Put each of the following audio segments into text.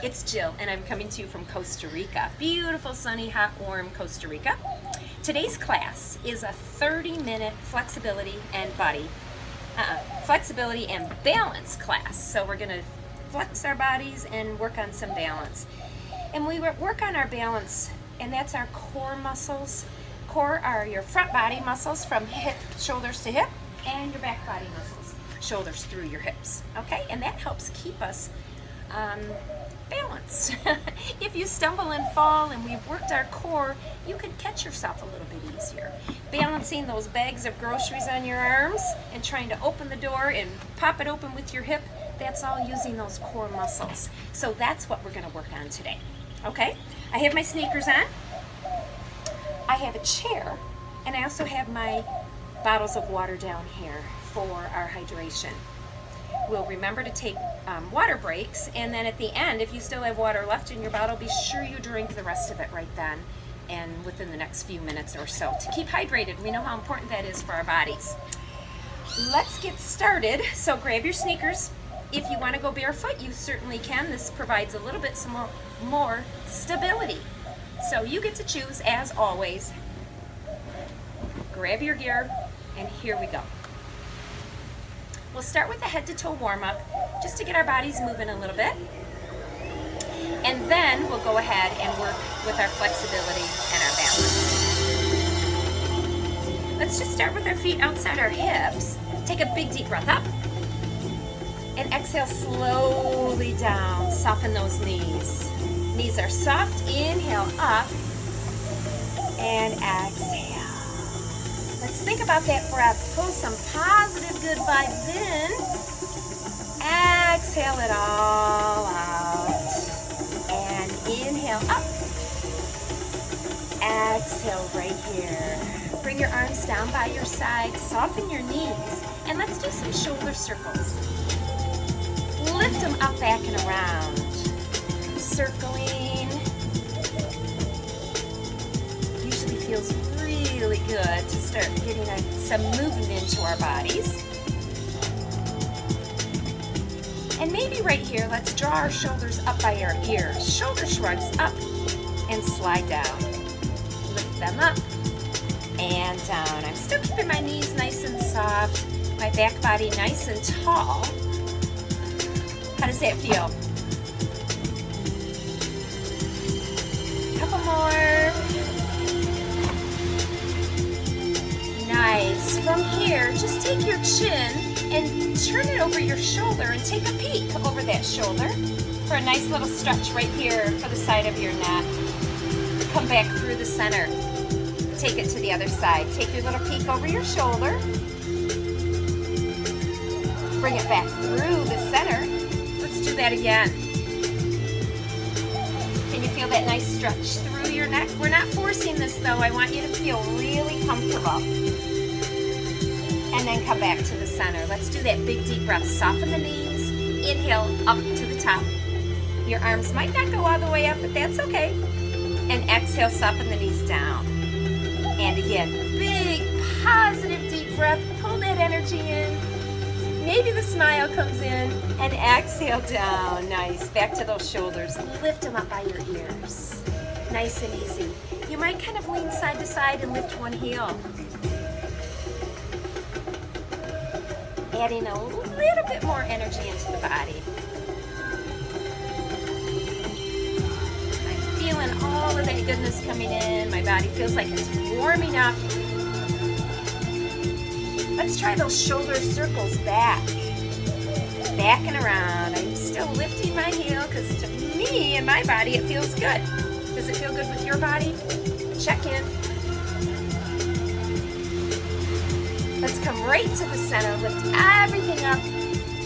it's Jill, and I'm coming to you from Costa Rica. Beautiful, sunny, hot, warm Costa Rica. Today's class is a 30-minute flexibility and balance class. So we're going to flex our bodies and work on some balance. And we work on our balance, and that's our core muscles. Core are your front body muscles from hip, shoulders to hip, and your back body muscles, shoulders through your hips. Okay, and that helps keep us balanced. If you stumble and fall and we've worked our core, you can catch yourself a little bit easier. Balancing those bags of groceries on your arms and trying to open the door and pop it open with your hip, that's all using those core muscles. So that's what we're going to work on today. Okay, I have my sneakers on, I have a chair, and I also have my bottles of water down here for our hydration. We'll remember to take water breaks, and then at the end, if you still have water left in your bottle, be sure you drink the rest of it right then and within the next few minutes or so to keep hydrated. We know how important that is for our bodies. Let's get started. So grab your sneakers. If you want to go barefoot, you certainly can. This provides a little bit more stability. So you get to choose, as always. Grab your gear, and here we go. We'll start with a head to toe warm up, just to get our bodies moving a little bit. And then we'll go ahead and work with our flexibility and our balance. Let's just start with our feet outside our hips. Take a big deep breath up. And exhale slowly down. Soften those knees. Knees are soft. Inhale up. And exhale. Let's think about that breath. Pull some positive, good vibes in. Exhale it all out. And inhale up. Exhale right here. Bring your arms down by your side. Soften your knees. And let's do some shoulder circles. Lift them up, back, and around. Circling. Usually feels really good to start getting some movement into our bodies. And maybe right here, let's draw our shoulders up by our ears. Shoulder shrugs up and slide down. Lift them up and down. I'm still keeping my knees nice and soft, my back body nice and tall. How does that feel? Couple more. Nice. From here, just take your chin and turn it over your shoulder and take a peek over that shoulder for a nice little stretch right here for the side of your neck. Come back through the center. Take it to the other side. Take your little peek over your shoulder. Bring it back through the center. Let's do that again. Can you feel that nice stretch through your neck? We're not forcing this though. I want you to feel really comfortable. And then come back to the center. Let's do that big deep breath. Soften the knees. Inhale up to the top. Your arms might not go all the way up, but that's okay. And exhale, soften the knees down. And again, big positive deep breath. Pull that energy in. Maybe the smile comes in, and exhale down. Nice. Back to those shoulders. Lift them up by your ears. Nice and easy. You might kind of lean side to side and lift one heel. Adding a little bit more energy into the body. I'm feeling all of that goodness coming in. My body feels like it's warming up. Let's try those shoulder circles back. Back and around. I'm still lifting my heel because to me and my body it feels good. Does it feel good with your body? Check in. Let's come right to the center. Lift everything up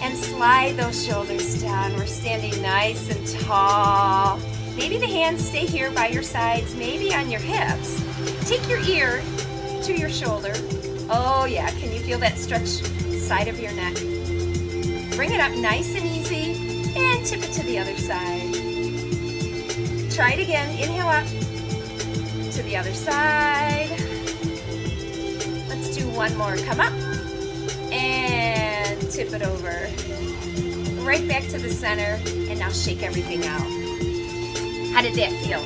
and slide those shoulders down. We're standing nice and tall. Maybe the hands stay here by your sides, maybe on your hips. Take your ear to your shoulder. Oh yeah, can you feel that stretch side of your neck? Bring it up nice and easy and tip it to the other side. Try it again. Inhale up to the other side. Let's do one more. Come up and tip it over. Right back to the center, and now shake everything out. How did that feel?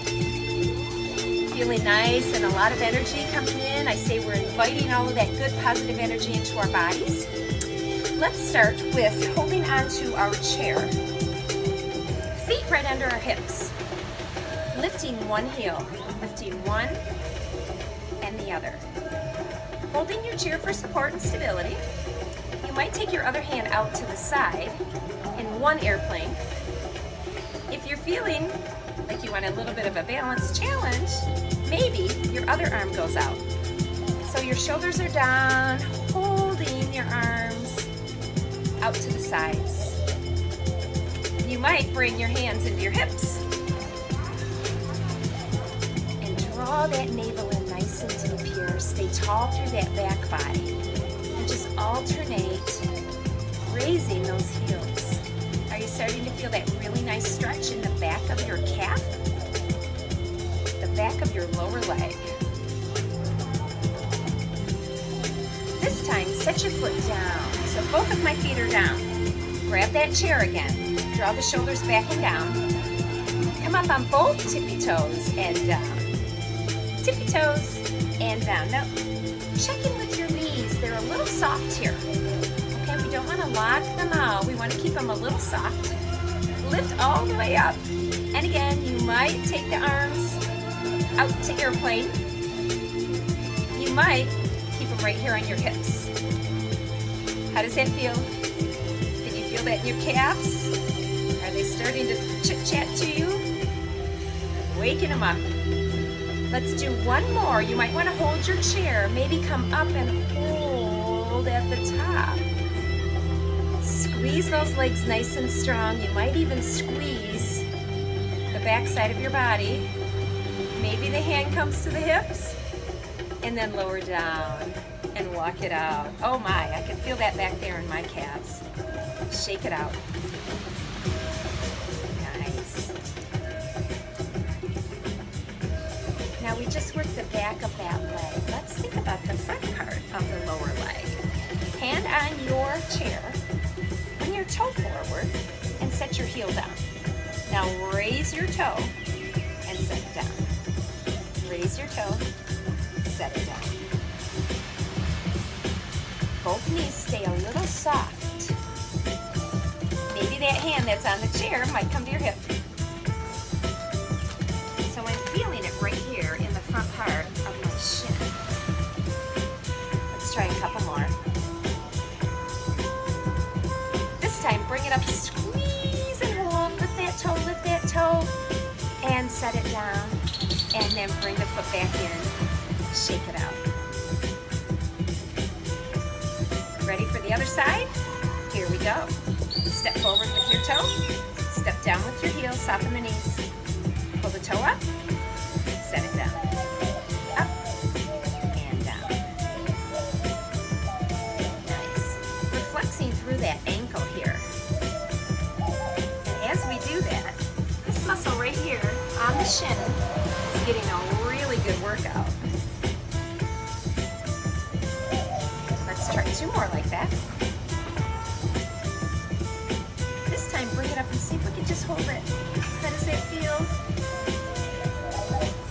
Feeling nice and a lot of energy coming in. I say we're inviting all of that good positive energy into our bodies. Let's start with holding onto our chair. Feet right under our hips. Lifting one heel, lifting one and the other. Holding your chair for support and stability. You might take your other hand out to the side in one airplane. If you're feeling like you want a little bit of a balance challenge, maybe your other arm goes out. So your shoulders are down, holding your arms out to the sides. You might bring your hands into your hips and draw that navel in nice and deep here. Stay tall through that back body and just alternate raising those heels. Are you starting to feel that really nice stretch in the back of your calf? The back of your lower leg. This time, set your foot down. So both of my feet are down. Grab that chair again. Draw the shoulders back and down. Come up on both tippy toes and down. Tippy toes and down. Now, check in with your knees. They're a little soft here. Okay, we don't want to lock them out. We want to keep them a little soft. Lift all the way up. And again, you might take the arms out to airplane. You might keep them right here on your hips. How does that feel? Can you feel that in your calves? Are they starting to chit-chat to you? Waking them up. Let's do one more. You might want to hold your chair. Maybe come up and hold at the top. Squeeze those legs nice and strong. You might even squeeze the back side of your body. Maybe the hand comes to the hips and then lower down and walk it out. Oh my, I can feel that back there in my calves. Shake it out. Nice. Now we just worked the back of that leg. Let's think about the front part of the lower leg. Hand on your chair. Bring your toe forward and set your heel down. Now raise your toe and set it down. Raise your toe, set it down. Both knees stay a little soft. Maybe that hand that's on the chair might come to your hip. So I'm feeling it right here in the front part of my shin. Let's try a couple more. This time, bring it up, squeeze and hold. Lift that toe, and set it down. And then bring the foot back in. Shake it out. Ready for the other side? Here we go. Step forward with your toe. Step down with your heel. Soften the knees. Pull the toe up. Set it down. Up and down. Nice. We're flexing through that ankle here. And as we do that, this muscle right here on the shin is getting a really good workout. Let's try two more like that. This time, bring it up and see if we can just hold it. How does that feel?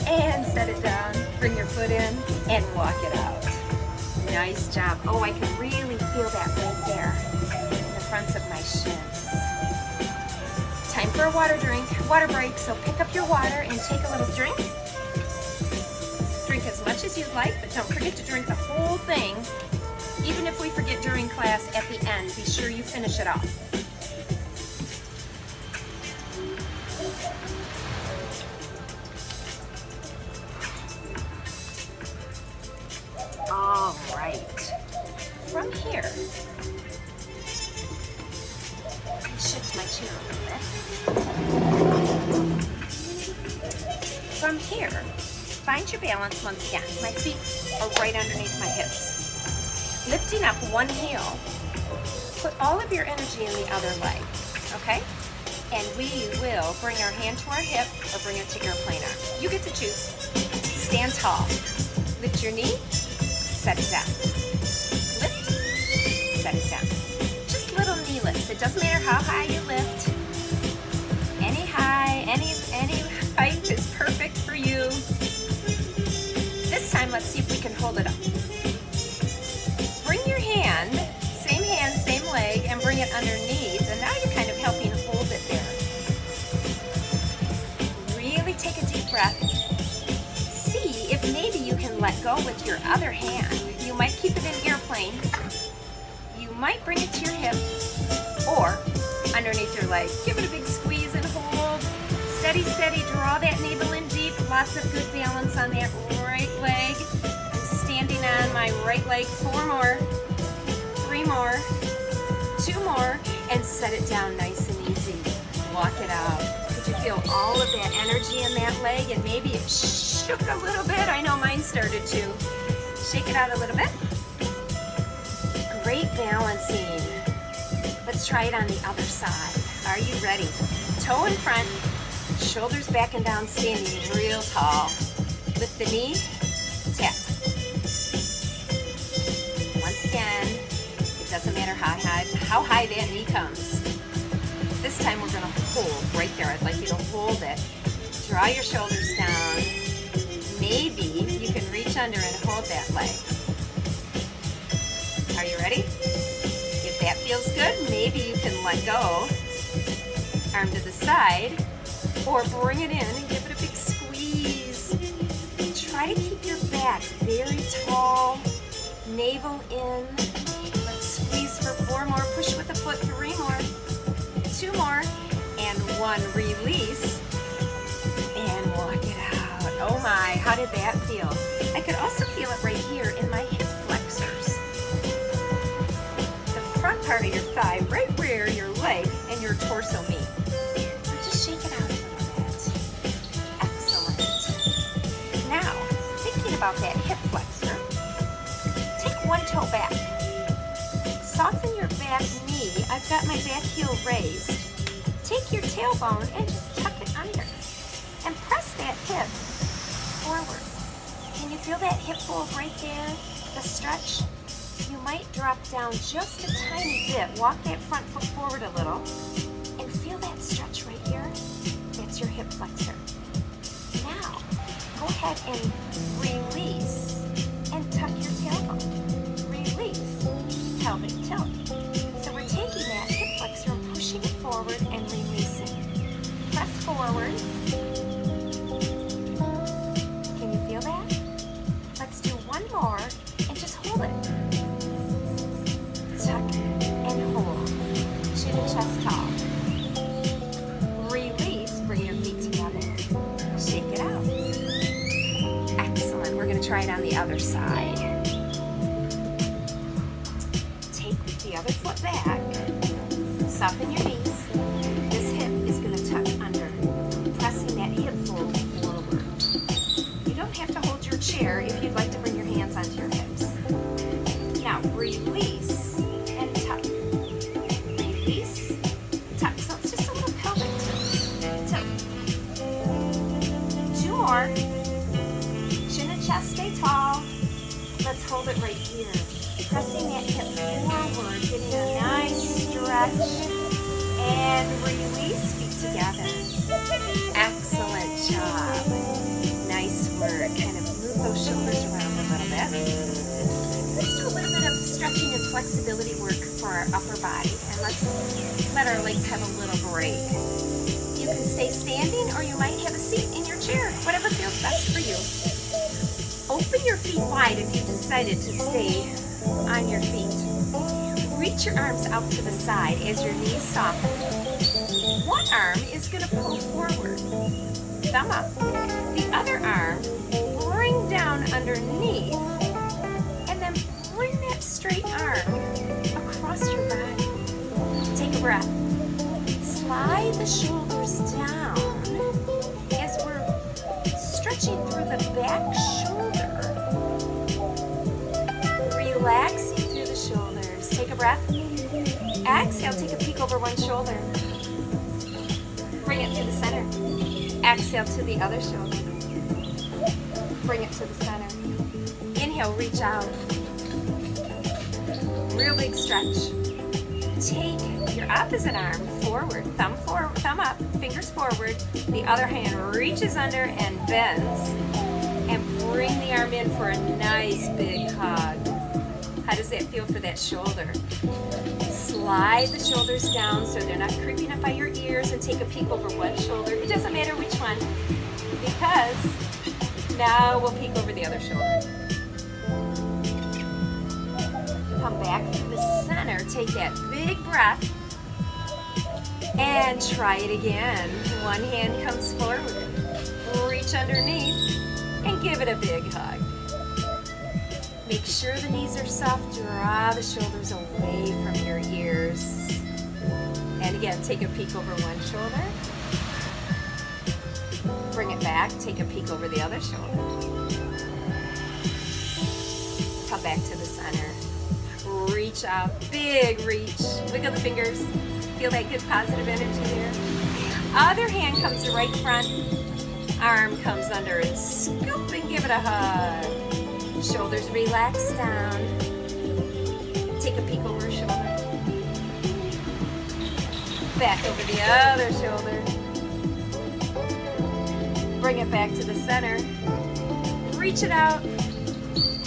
And set it down. Bring your foot in and walk it out. Nice job. Oh, I can really feel that right there in the fronts of my shins. Time for a water break. So pick up your water and take a little drink. Drink as much as you'd like, but don't forget to drink the whole thing. Even if we forget during class, at the end, be sure you finish it off. All right. From here, shift my chair a little bit. From here, find your balance once again. My feet are right underneath my hips. Lifting up one heel, put all of your energy in the other leg, okay? And we will bring our hand to our hip or bring it to airplane arm. You get to choose. Stand tall. Lift your knee, set it down. Lift, set it down. Just little knee lifts. It doesn't matter how high you lift. Any height let's see if we can hold it up. Bring your hand, same leg, and bring it underneath, and now you're kind of helping hold it there. Really take a deep breath. See if maybe you can let go with your other hand. You might keep it in airplane. You might bring it to your hip or underneath your leg. Give it a big squeeze and hold. Steady, steady, draw that navel in deep. Lots of good balance on that right leg. I'm standing on my right leg. 4 more, 3 more, 2 more, and set it down nice and easy. Walk it out. Did you feel all of that energy in that leg? And maybe it shook a little bit. I know mine started to. Shake it out a little bit. Great balancing. Let's try it on the other side. Are you ready? Toe in front, shoulders back and down, standing real tall. Lift the knee, tap. Once again, it doesn't matter how high that knee comes. This time we're gonna hold right there. I'd like you to hold it. Draw your shoulders down. Maybe you can reach under and hold that leg. Are you ready? If that feels good, maybe you can let go. Arm to the side, or bring it in and give it a big squeeze. Try to keep your back very tall, navel in. Let's squeeze for 4 more. Push with the foot. 3 more, 2 more, and 1. Release and walk it out. Oh my, how did that feel? I could also feel it right here in my hip flexors. The front part of your thigh, right where your leg and your torso meet. So just shake it out a little bit. Excellent. Now, thinking about that hip flexor, take 1 toe back. Soften your back knee. I've got my back heel raised. Take your tailbone and just tuck it under. And press that hip forward. Can you feel that hip fold right there? The stretch? You might drop down just a tiny bit. Walk that front foot forward a little. And feel that stretch right here? That's your hip flexor. Now, go ahead and release and tuck your tailbone. Release, pelvic tilt. So we're taking that hip flexor and pushing it forward and releasing. Press forward. Can you feel that? Let's do 1 more and just hold it. Tuck and hold. Chin and chest tall. Release, bring your feet together. Shake it out. Excellent. We're going to try it on the other side. Take the other foot back. Soften your knees. This hip is going to tuck under, pressing that hip fold forward. You don't have to hold your chair if you'd like to bring your hands onto your hips. Now release and tuck. Release, tuck. So it's just a little pelvic tilt. 2 more. Chin and chest stay tall. Let's hold it right here. Pressing that hip forward, getting a nice stretch. And release, feet together. Excellent job. Nice work. Kind of move those shoulders around a little bit. Let's do a little bit of stretching and flexibility work for our upper body. And let's let our legs have a little break. You can stay standing or you might have a seat in your chair, whatever feels best for you. Open your feet wide if you decided to stay on your feet. Reach your arms out to the side as your knees soften. One arm is going to pull forward, thumb up. The other arm, bring down underneath, and then bring that straight arm across your body. Take a breath. Slide the shoulders down as we're stretching through the back shoulder. Relaxing through the shoulders. Take a breath. Exhale, take a peek over one shoulder. Bring it to the center. Exhale to the other shoulder. Bring it to the center. Inhale, reach out. Real big stretch. Take your opposite arm forward, thumb up, fingers forward. The other hand reaches under and bends. And bring the arm in for a nice big hug. How does that feel for that shoulder? Slide the shoulders down so they're not creeping up by your ears, and take a peek over one shoulder. It doesn't matter which one, because now we'll peek over the other shoulder. Come back to the center, take that big breath, and try it again. One hand comes forward, reach underneath, and give it a big hug. Make sure the knees are soft, draw the shoulders away from your ears. And again, take a peek over one shoulder. Bring it back, take a peek over the other shoulder. Come back to the center. Reach out, big reach. Wiggle the fingers. Feel that good positive energy there. Other hand comes to right front. Arm comes under and scoop and give it a hug. Shoulders relax down. Take a peek over a shoulder. Back over the other shoulder. Bring it back to the center. Reach it out.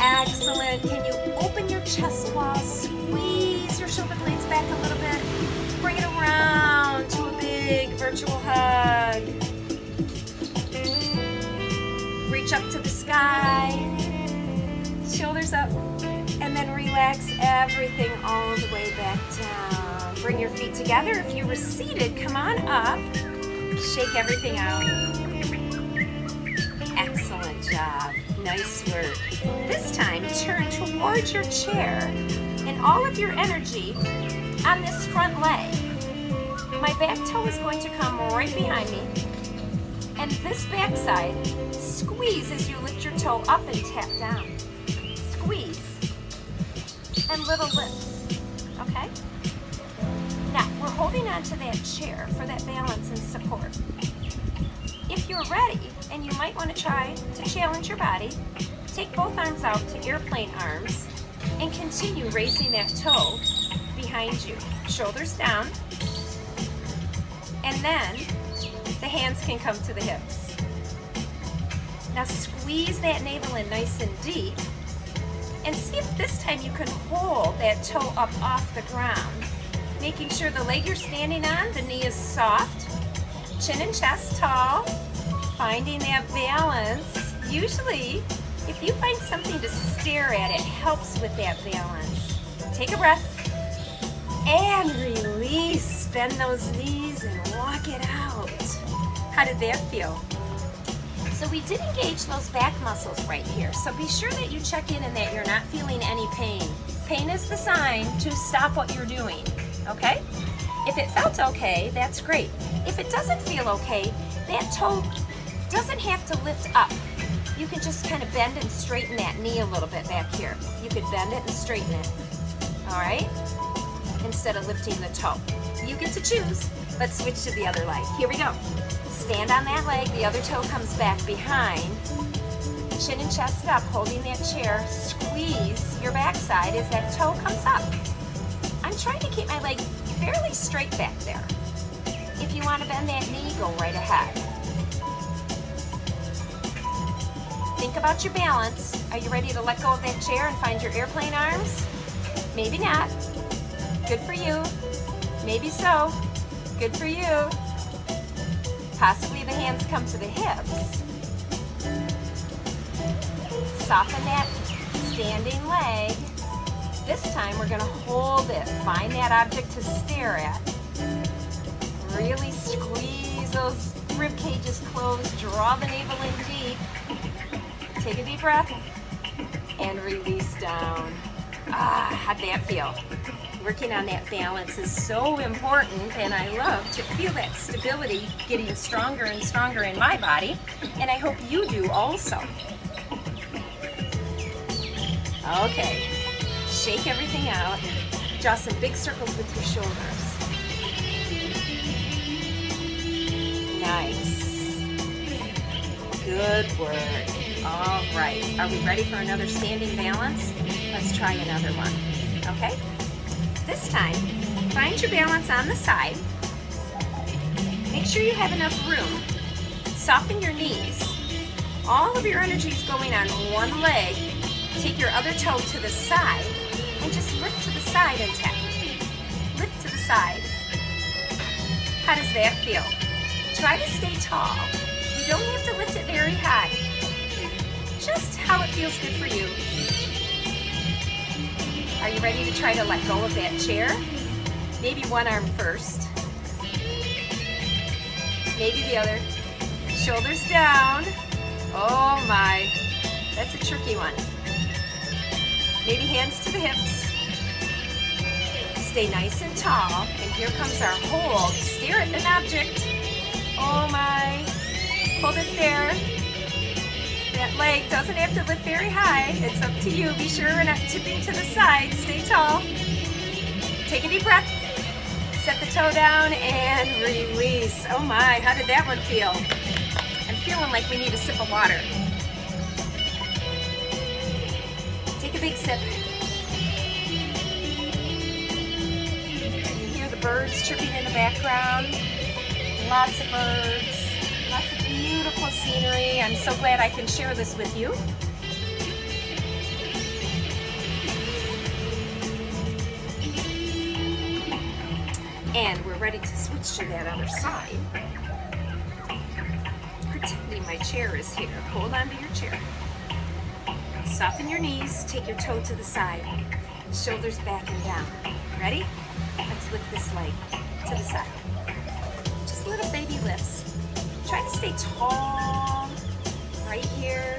Excellent. Can you open your chest wall? Squeeze your shoulder blades back a little bit. Bring it around to a big virtual hug. Reach up to the sky. Shoulders up. And then relax everything all the way back down. Bring your feet together. If you were seated, come on up. Shake everything out. Excellent job. Nice work. This time, turn towards your chair and all of your energy on this front leg. My back toe is going to come right behind me. And this back side, squeeze as you lift your toe up and tap down. Squeeze. And little lifts. Okay? Now, we're holding on to that chair for that balance and support. If you're ready, and you might want to try to challenge your body, take both arms out to airplane arms and continue raising that toe behind you. Shoulders down. And then the hands can come to the hips. Now squeeze that navel in nice and deep, and see if this time you can hold that toe up off the ground, making sure the leg you're standing on, the knee is soft, chin and chest tall, finding that balance. Usually, if you find something to stare at, it helps with that balance. Take a breath and release. Bend those knees and walk it out. How did that feel? So we did engage those back muscles right here. So be sure that you check in and that you're not feeling any pain. Pain is the sign to stop what you're doing, okay? If it felt okay, that's great. If it doesn't feel okay, that toe doesn't have to lift up. You can just kind of bend and straighten that knee a little bit back here. You could bend it and straighten it, all right? Instead of lifting the toe. You get to choose. Let's switch to the other leg. Here we go. Stand on that leg, the other toe comes back behind. Chin and chest up, holding that chair. Squeeze your backside as that toe comes up. I'm trying to keep my leg fairly straight back there. If you want to bend that knee, go right ahead. Think about your balance. Are you ready to let go of that chair and find your airplane arms? Maybe not. Good for you. Maybe so. Good for you. Possibly the hands come to the hips. Soften that standing leg. This time we're going to hold it. Find that object to stare at. Really squeeze those rib cages closed. Draw the navel in deep. Take a deep breath and release down. How'd that feel? Working on that balance is so important, and I love to feel that stability getting stronger and stronger in my body, and I hope you do also. Okay, shake everything out. Draw some big circles with your shoulders. Nice. Good work. All right, are we ready for another standing balance? Let's try another one, okay? This time, find your balance on the side. Make sure you have enough room. Soften your knees. all of your energy is going on one leg, take your other toe to the side and just lift to the side and tap. Lift to the side. How does that feel? Try to stay tall. You don't have to lift it very high. Just how it feels good for you. Are you ready to try to let go of that chair? Maybe one arm first. Maybe the other. Shoulders down. Oh my, that's a tricky one. Maybe hands to the hips. Stay nice and tall. And here comes our hold. Stare at an object. Oh my, hold it there. That leg doesn't have to lift very high. It's up to you. Be sure we're not tipping to the side. Stay tall. Take a deep breath. Set the toe down and release. Oh my, how did that one feel? I'm feeling like we need a sip of water. Take a big sip. You hear the birds chirping in the background. Lots of birds. Lots of beautiful scenery. I'm so glad I can share this with you. And we're ready to switch to that other side. Pretending my chair is here. Hold on to your chair. Soften your knees. Take your toe to the side. Shoulders back and down. Ready? Let's lift this leg to the side. Just little baby lifts. Try to stay tall. Right here.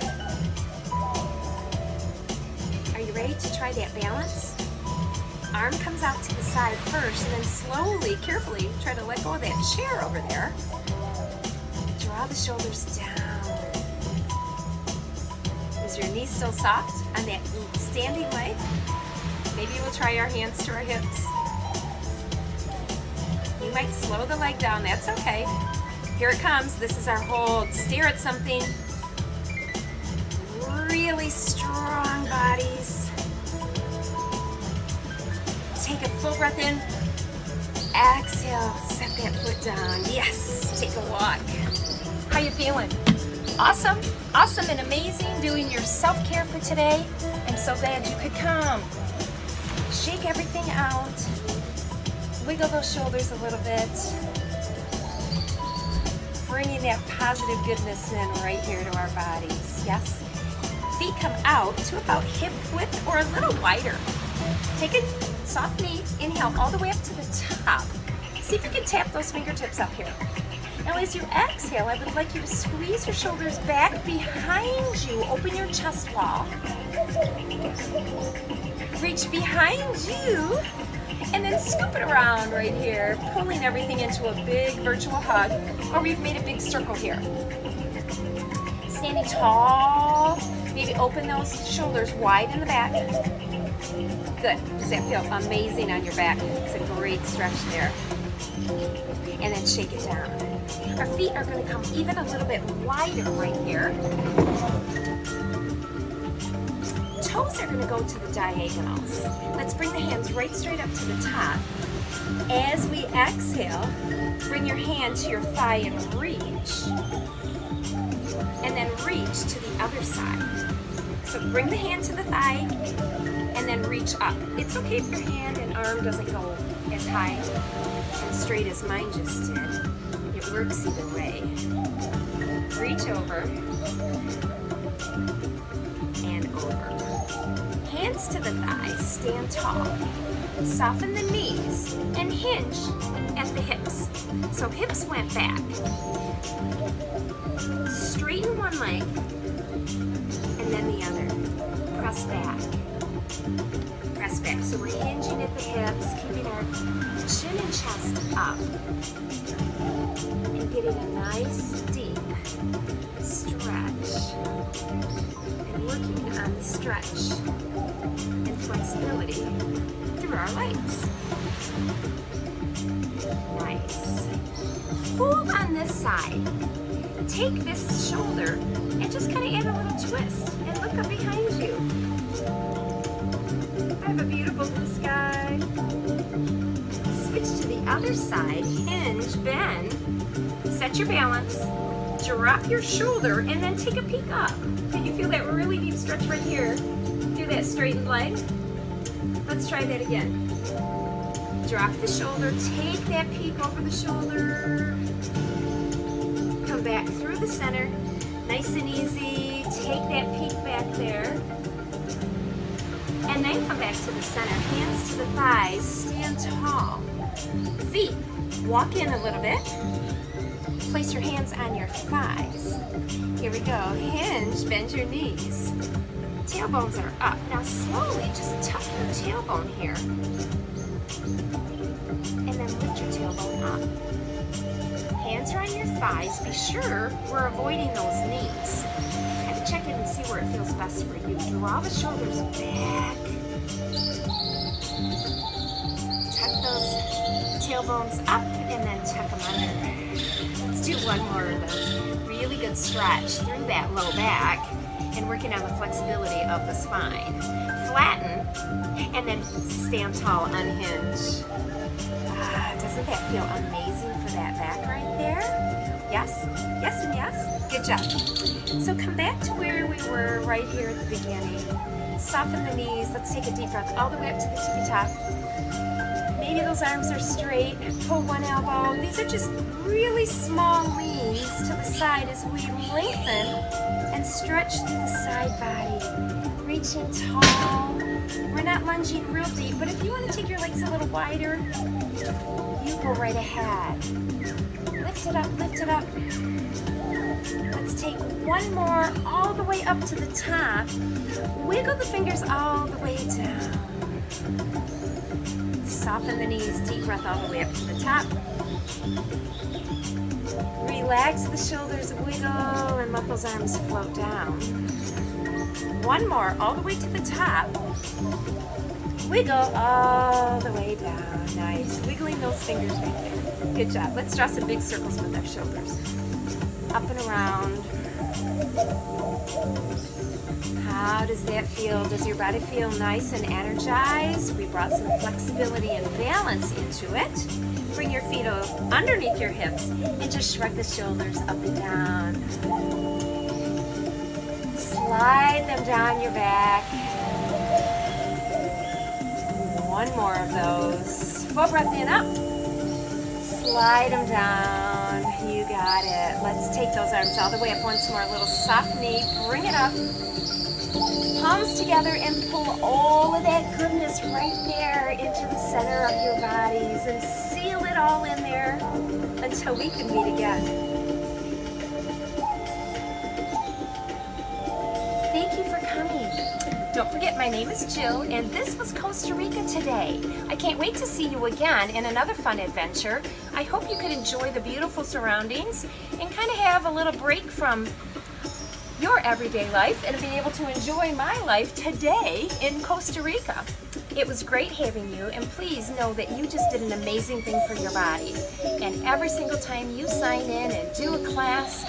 Are you ready to try that balance? Arm comes out to the side first, and then slowly, carefully, try to let go of that chair over there. Draw the shoulders down. Is your knee still soft on that standing leg? Maybe we'll try our hands to our hips. You might slow the leg down, that's okay. Here it comes, this is our hold. Stare at something. Really strong bodies. Take a full breath in. Exhale, set that foot down. Yes, take a walk. How you feeling? Awesome, awesome and amazing doing your self-care for today. I'm so glad you could come. Shake everything out. Wiggle those shoulders a little bit. Bringing that positive goodness in right here to our bodies. Yes? Feet come out to about hip width or a little wider. Take a soft knee, inhale all the way up to the top. See if you can tap those fingertips up here. Now as you exhale, I would like you to squeeze your shoulders back behind you. Open your chest wall. Reach behind you and then scoop it around right here, pulling everything into a big virtual hug, or we've made a big circle here. Standing tall, maybe open those shoulders wide in the back. Good. Does that feel amazing on your back? It's a great stretch there. And then shake it down. Our feet are going to come even a little bit wider right here. Toes are going to go to the diagonals. Let's bring the hands right straight up to the top. As we exhale, bring your hand to your thigh and reach. And then reach to the other side. So bring the hand to the thigh and then reach up. It's okay if your hand and arm doesn't go as high and straight as mine just did. It works either way. Reach over and over. Hands to the thighs, stand tall. Soften the knees and hinge at the hips. So hips went back. Straighten one leg and then the other. Press back. Press back. So we're hinging at the hips, keeping our chin and chest up. And getting a nice deep stretch. And working on the stretch and flexibility through our legs. Nice. Hold on this side. Take this shoulder and just kind of add a little twist and look up behind you. I have a beautiful blue sky. Switch to the other side. Hinge, bend. Set your balance. Drop your shoulder and then take a peek up. Can you feel that really deep stretch right here? Do that straightened leg. Let's try that again. Drop the shoulder, take that peek over the shoulder. Come back through the center, nice and easy. Take that peek back there. And then come back to the center, hands to the thighs, stand tall. Feet, walk in a little bit. Place your hands on your thighs. Here we go, hinge, bend your knees. Tailbones are up. Now slowly just tuck your tailbone here. And then lift your tailbone up. Hands are on your thighs. Be sure we're avoiding those knees. Kind of check it and see where it feels best for you. Draw the shoulders back. Tuck those tailbones up and then tuck them under. Let's do one more of those. Really good stretch through that low back and working on the flexibility of the spine. Flatten and then stand tall, unhinge. Doesn't that feel amazing for that back right there? Yes, yes, and yes. Good job. So come back to where we were right here at the beginning. Soften the knees. Let's take a deep breath all the way up to the tippy top. Maybe those arms are straight. Pull one elbow. These are just really small leans to the side as we lengthen and stretch through the side body. Reaching tall. We're not lunging real deep, but if you want to take your legs a little wider, you go right ahead. Lift it up, lift it up. Let's take one more all the way up to the top. Wiggle the fingers all the way down. Soften the knees, deep breath all the way up to the top. Relax the shoulders, wiggle, and let those arms float down. One more, all the way to the top. Wiggle all the way down. Nice. Wiggling those fingers right there. Good job. Let's draw some big circles with our shoulders. Up and around. How does that feel? Does your body feel nice and energized? We brought some flexibility and balance into it. Bring your feet underneath your hips and just shrug the shoulders up and down. Slide them down your back. One more of those. Full breath in, up. Slide them down. You got it. Let's take those arms all the way up once more. A little soft knee. Bring it up. Palms together and pull all of that goodness right there into the center of your bodies and seal it all in there until we can meet again. Thank you for coming. Don't forget, my name is Jill, and this was Costa Rica today. I can't wait to see you again in another fun adventure. I hope you could enjoy the beautiful surroundings and kind of have a little break from your everyday life and be able to enjoy my life today in Costa Rica. It was great having you, and please know that you just did an amazing thing for your body. And every single time you sign in and do a class,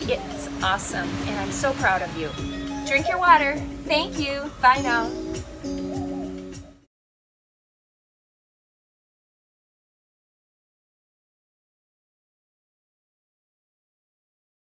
it's awesome, and I'm so proud of you. Drink your water. Thank you. Bye now.